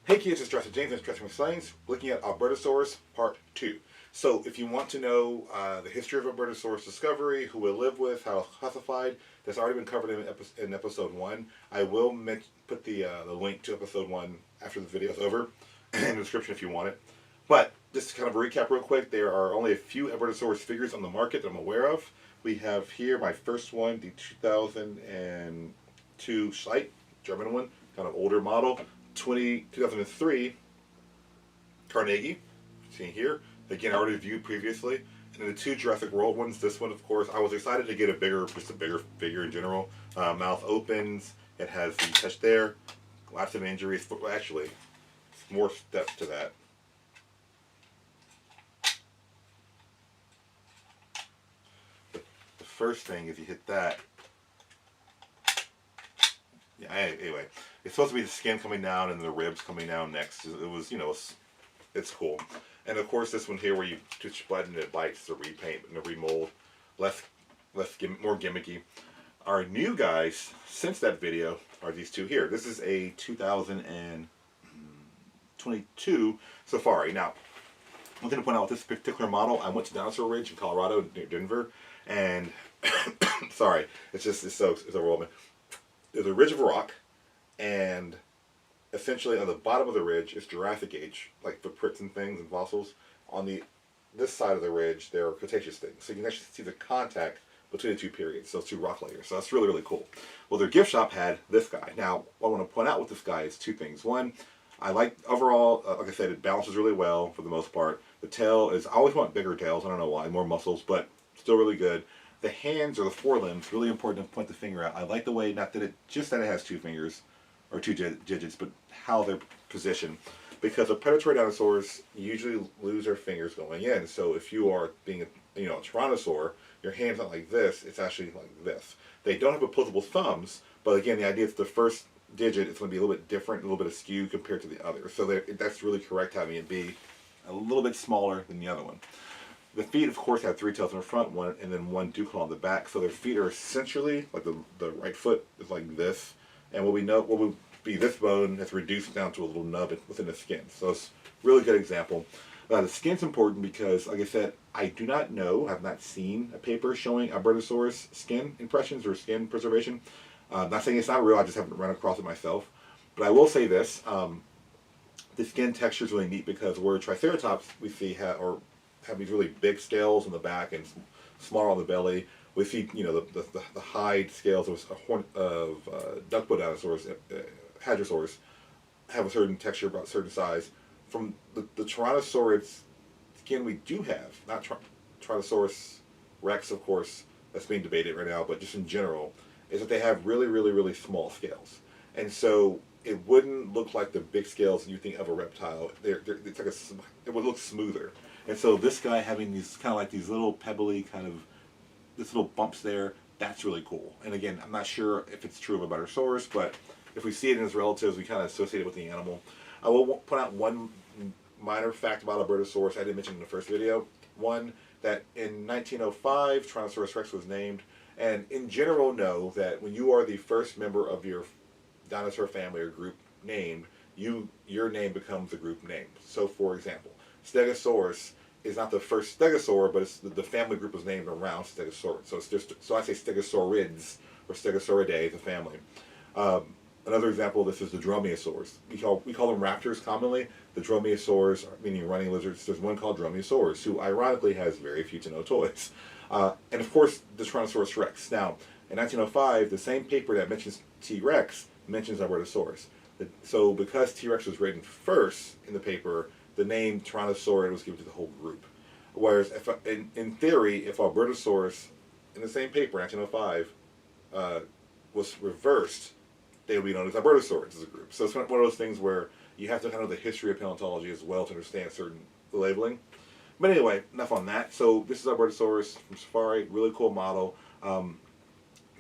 Hey kids, it's Jurassic James and Jurassic James, looking at Albertosaurus Part 2. So if you want to know the history of Albertosaurus discovery, who we live with, how it's classified, that's already been covered in episode 1. I will put the link to episode 1 after the video is over in the description if you want it. But just to kind of recap real quick, there are only a few Albertosaurus figures on the market that I'm aware of. We have here my first one, the 2002 Schleidt, German one, kind of older model. 2003 Carnegie, seen here. Again, I already reviewed previously. And then the two Jurassic World ones. This one, of course, I was excited to get just a bigger figure in general. Mouth opens. It has the touch there. Lots of injuries. But actually, more steps to that. The first thing is you hit that. Yeah, anyway, it's supposed to be the skin coming down and the ribs coming down next. It was, it's cool. And of course, this one here where you touch a button and it bites, the repaint and the remold, more gimmicky. Our new guys since that video are these two here. This is a 2022 Safari. Now, one thing to point out with this particular model, I went to Dinosaur Ridge in Colorado, near Denver, and sorry, it's overwhelming. There's a ridge of rock, and essentially on the bottom of the ridge is Jurassic Age, like footprints and things and fossils. On this side of the ridge, there are Cretaceous things. So you can actually see the contact between the two periods, those two rock layers. So that's really, really cool. Well, their gift shop had this guy. Now, what I want to point out with this guy is two things. One, I like overall, like I said, it balances really well for the most part. The tail is, I always want bigger tails. I don't know why, more muscles, but still really good. The hands or the forelimbs, really important to point the finger out. I like the way, not that it has two fingers or two digits, but how they're positioned. Because the predatory dinosaurs usually lose their fingers going in. So if you are being a tyrannosaur, your hand's not like this, it's actually like this. They don't have opposable thumbs, but again, the idea is the first digit is going to be a little bit different, a little bit askew compared to the other. So that's really correct having it be a little bit smaller than the other one. The feet, of course, have three tails in the front, one and then one ducal on the back. So their feet are essentially like the right foot is like this, and what would be this bone is reduced down to a little nub within the skin. So it's a really good example. The skin's important because, like I said, I do not know, I've not seen a paper showing Albertosaurus skin impressions or skin preservation. Not saying it's not real, I just haven't run across it myself. But I will say this: the skin texture is really neat because where Triceratops we see have these really big scales on the back and smaller on the belly. We see, the hide scales of duckbill dinosaurs, hadrosaurs, have a certain texture, about a certain size. From the Tyrannosaurus skin we do have, not Tyrannosaurus Rex, of course, that's being debated right now, but just in general, is that they have really, really, really small scales. And so it wouldn't look like the big scales you think of a reptile. It's like it would look smoother. And so this guy having these kind of like these little pebbly this little bumps there, that's really cool. And again, I'm not sure if it's true of a Albertosaurus, but if we see it in its relatives, we kind of associate it with the animal. I will point out one minor fact about Albertosaurus I didn't mention in the first video. One, that in 1905, Tyrannosaurus Rex was named. And in general, know that when you are the first member of your dinosaur family or group named, your name becomes the group name. So, for example, Stegosaurus is not the first stegosaur, but it's the family group was named around Stegosaurus. So I say Stegosaurids or Stegosauridae, the family. Another example of this is the Dromaeosaurs. We call them raptors commonly. The Dromaeosaurs, meaning running lizards. There's one called Dromaeosaurus, who ironically has very few to no toys. And of course, the Tyrannosaurus Rex. Now, in 1905, the same paper that mentions T-Rex mentions Albertosaurus. So because T-Rex was written first in the paper, the name Tyrannosaurus was given to the whole group. Whereas, in theory, if Albertosaurus, in the same paper, 1905, was reversed, they would be known as Albertosaurus as a group. So it's one of those things where you have to know the history of paleontology as well to understand certain labeling. But anyway, enough on that. So this is Albertosaurus from Safari, really cool model. The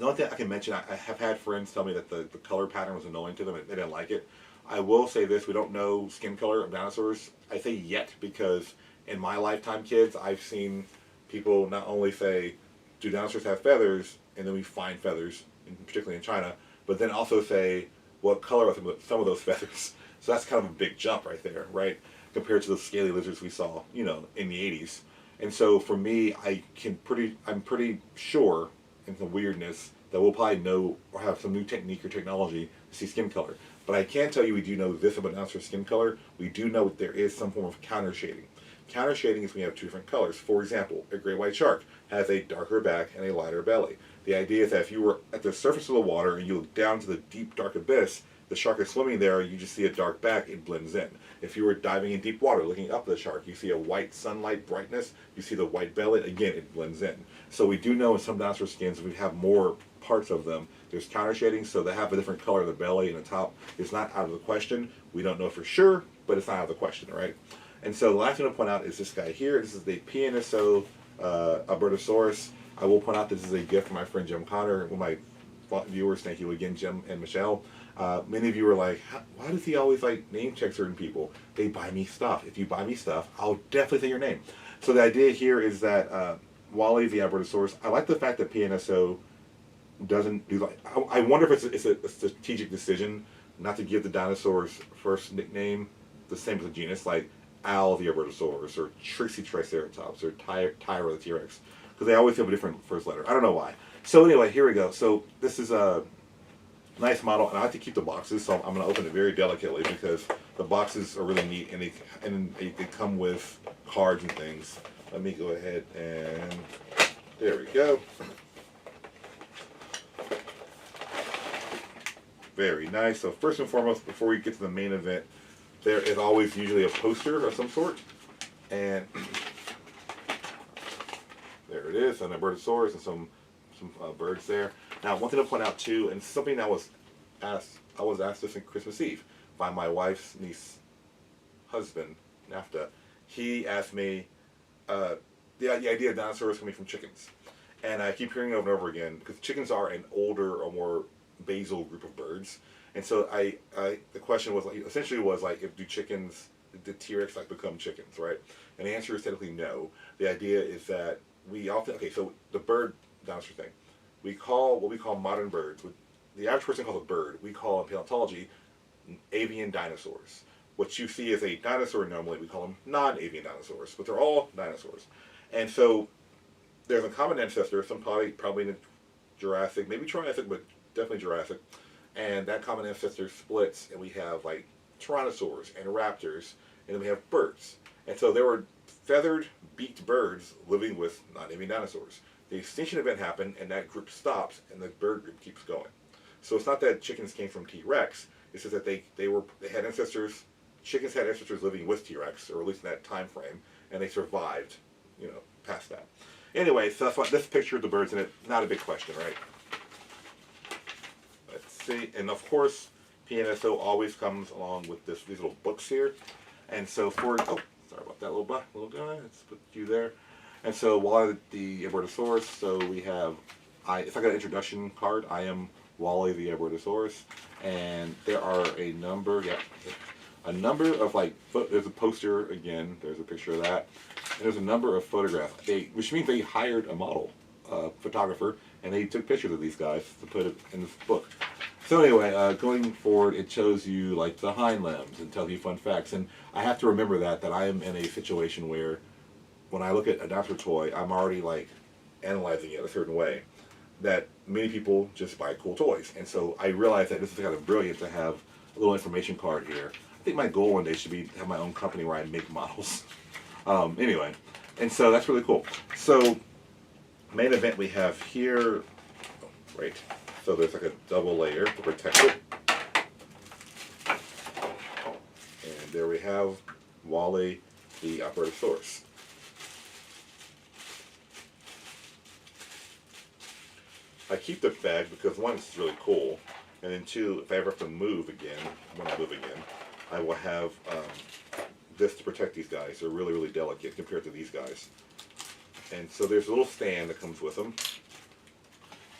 only thing I can mention, I have had friends tell me that the color pattern was annoying to them. They didn't like it. I will say this, we don't know skin color of dinosaurs. I say yet because in my lifetime, kids, I've seen people not only say, do dinosaurs have feathers? And then we find feathers, particularly in China, but then also say, what color are some of those feathers? So that's kind of a big jump right there, right? Compared to the scaly lizards we saw, you know, in the 80s. And so for me, I'm pretty sure in some weirdness that we'll probably know or have some new technique or technology to see skin color. But I can tell you we do know this about dinosaur skin color. We do know that there is some form of counter shading. Counter shading is when you have two different colors. For example, a great white shark has a darker back and a lighter belly. The idea is that if you were at the surface of the water and you look down to the deep, dark abyss, the shark is swimming there, you just see a dark back, it blends in. If you were diving in deep water, looking up at the shark, you see a white sunlight brightness, you see the white belly, again, it blends in. So we do know in some dinosaur skins, we have more parts of them. There's counter shading, so they have a different color of the belly and the top. It's not out of the question. We don't know for sure, but it's not out of the question, right? And so the last thing to point out is this guy here. This is the PNSO Albertosaurus. I will point out this is a gift from my friend Jim Connor, one of my viewers. Thank you again, Jim and Michelle. Many of you were like, why does he always like name check certain people? They buy me stuff. If you buy me stuff, I'll definitely say your name. So the idea here is that Wally the Albertosaurus, I like the fact that PNSO doesn't do like, I wonder if it's a strategic decision not to give the dinosaur's first nickname the same as the genus, like Al the Albertosaurus or Trixie Triceratops or Tyra the T-Rex, because they always have a different first letter. I don't know why. So anyway, here we go. So this is a nice model, and I like to keep the boxes, so I'm going to open it very delicately because the boxes are really neat, and they come with cards and things. Let me go ahead and there we go. Very nice. So first and foremost, before we get to the main event, there is always usually a poster of some sort, and there it is, an Albertosaurus and some birds there. Now, one thing to point out too, and something that was asked, I was asked this on Christmas Eve by my wife's niece husband, NAFTA. He asked me the idea of dinosaurs coming from chickens, and I keep hearing it over and over again because chickens are an older or more basal group of birds. And so the question was like, essentially was like, if the T-Rex like become chickens, right? And the answer is technically no. The idea is that we often, okay, so the bird dinosaur thing, we call what we call modern birds, the average person calls a bird, we call in paleontology avian dinosaurs. What you see as a dinosaur normally, we call them non-avian dinosaurs, but they're all dinosaurs. And so there's a common ancestor, some probably in the Jurassic, maybe Triassic, but definitely Jurassic. And that common ancestor splits, and we have like tyrannosaurs and raptors, and then we have birds. And so there were feathered, beaked birds living with non-avian dinosaurs. The extinction event happened, and that group stops, and the bird group keeps going. So it's not that chickens came from T-Rex. It's just that they had ancestors. Chickens had ancestors living with T-Rex, or at least in that time frame, and they survived, you know, past that. Anyway, so that's why this picture of the birds in it, not a big question, right? Let's see, and of course, PNSO always comes along with these little books here, and so sorry about that little guy. Let's put you there. And so Wally the Albertosaurus, so we have, it's like an introduction card. I am Wally the Albertosaurus, and there are a number of like, there's a poster again, there's a picture of that, and there's a number of photographs, which means they hired a model photographer, and they took pictures of these guys to put it in this book. So anyway, going forward, it shows you like the hind limbs and tells you fun facts, and I have to remember that I am in a situation where when I look at a dinosaur toy, I'm already like analyzing it a certain way, that many people just buy cool toys. And so I realize that this is kind of brilliant to have a little information card here. I think my goal one day should be to have my own company where I make models. Anyway, and so that's really cool. So main event we have here, right, so there's like a double layer to protect it. And there we have Wally the Albertosaurus. I keep the bag because one, it's really cool, and then two, if I ever have to move again, when I move again, I will have this to protect these guys. They're really, really delicate compared to these guys. And so there's a little stand that comes with them.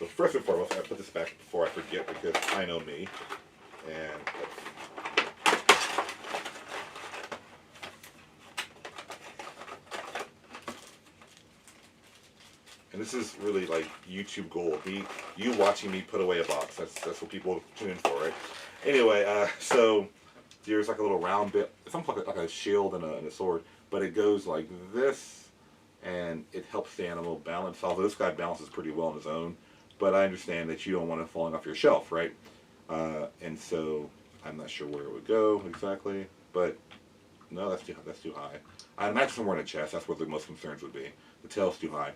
So first and foremost, I put this back before I forget because I know me. And this is really like YouTube gold. You watching me put away a box. That's what people tune in for, right? Anyway, so there's like a little round bit. It's almost like a shield and a sword, but it goes like this, and it helps the animal balance. Although this guy balances pretty well on his own, but I understand that you don't want it falling off your shelf, right? And so I'm not sure where it would go exactly, but no, that's too high. I'd imagine somewhere in the chest. That's where the most concerns would be. The tail's too high.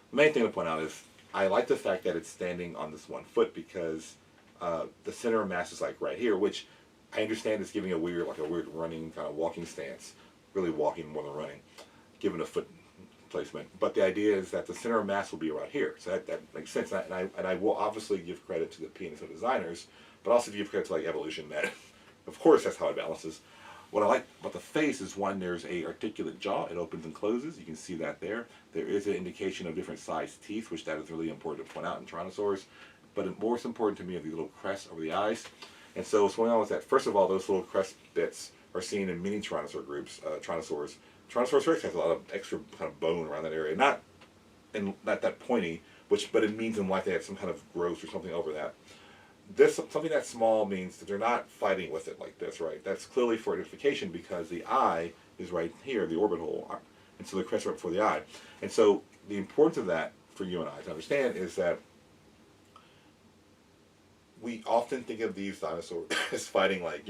The main thing to point out is I like the fact that it's standing on this one foot because the center of mass is like right here, which I understand is giving a weird running kind of walking stance, really walking more than running, given a foot placement. But the idea is that the center of mass will be right here, so that makes sense. And I will obviously give credit to the PNSO designers, but also give credit to like evolution. That, of course, that's how it balances. What I like about the face is one, there's a articulate jaw. It opens and closes. You can see that there. There is an indication of different sized teeth, which that is really important to point out in Tyrannosaurs. But most important to me are these little crests over the eyes. And so what's going on with that, first of all, those little crest bits are seen in many Tyrannosaur groups, Tyrannosaurs. Tyrannosaurus rex has a lot of extra kind of bone around that area. Not that pointy, but it means in life they have some kind of growth or something over that. Something that small means that they're not fighting with it like this, right? That's clearly for identification because the eye is right here, the orbit hole, and so the crest right before the eye. And so the importance of that for you and I to understand is that we often think of these dinosaurs as fighting like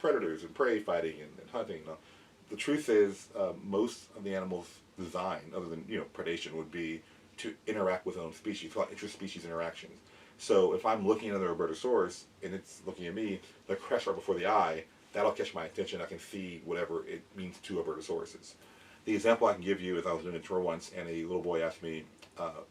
predators and prey fighting and hunting. The truth is most of the animals' design, other than predation, would be to interact with their own species, called interspecies interactions. So if I'm looking at another Albertosaurus and it's looking at me, the crest right before the eye, that'll catch my attention. I can see whatever it means to Albertosauruses. The example I can give you is I was doing a tour once and a little boy asked me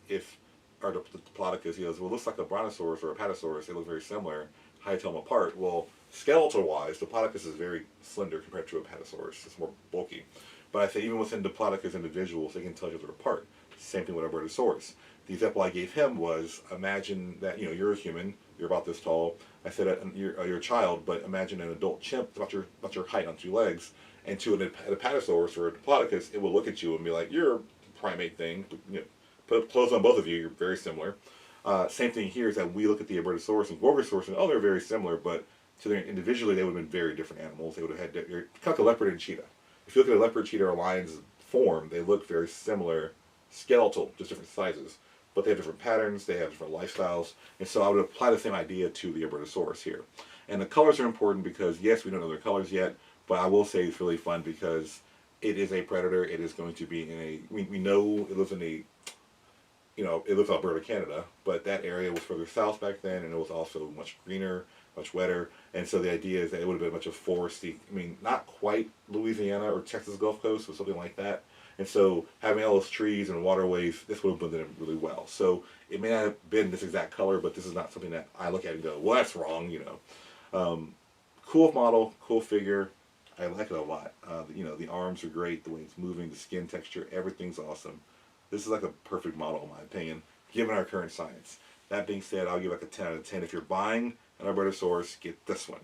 if the Diplodocus, he goes, well, it looks like a Brontosaurus or a Apatosaurus. They look very similar. How do you tell them apart? Well, skeletal-wise, Diplodocus is very slender compared to Apatosaurus. It's more bulky. But I say even within Diplodocus individuals, they can tell each other apart. Same thing with Albertosaurus. The example I gave him was, imagine that you're a human, you're about this tall. I said you're a child, but imagine an adult chimp about your height on two legs, and to an Apatosaurus or a Diplodocus, it will look at you and be like, you're a primate thing. Put clothes on both of you, you're very similar. Same thing here is that we look at the Albertosaurus and Gorgosaurus and they're very similar, but to them individually they would have been very different animals. They would have had kind of like a leopard and cheetah. If you look at a leopard, cheetah, or lion's form, they look very similar, skeletal, just different sizes. But they have different patterns, they have different lifestyles, and so I would apply the same idea to the Albertosaurus here. And the colors are important because, yes, we don't know their colors yet, but I will say it's really fun because it is a predator. It is going to be in a, we know it lives in a, it lives in Alberta, Canada, but that area was further south back then, and it was also much greener, much wetter, and so the idea is that it would have been a bunch of foresty, not quite Louisiana or Texas Gulf Coast, but something like that. And so having all those trees and waterways, this would have blended in really well. So it may not have been this exact color, but this is not something that I look at and go, well, that's wrong, Cool model, cool figure. I like it a lot. The arms are great, the way it's moving, the skin texture, everything's awesome. This is like a perfect model in my opinion, given our current science. That being said, I'll give like a 10 out of 10. If you're buying an Albertosaurus, get this one.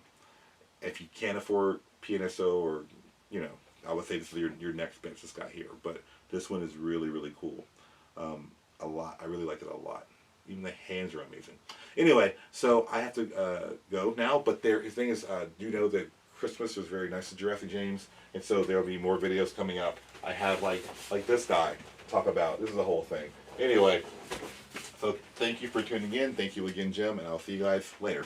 If you can't afford PNSO or, I would say this is your next best, this guy here. But this one is really, really cool. A lot. I really like it a lot. Even the hands are amazing. Anyway, so I have to go now. But the thing is, do know that Christmas was very nice to Jurassic James. And so there will be more videos coming up. I have like this guy to talk about. This is the whole thing. Anyway, so thank you for tuning in. Thank you again, Jim. And I'll see you guys later.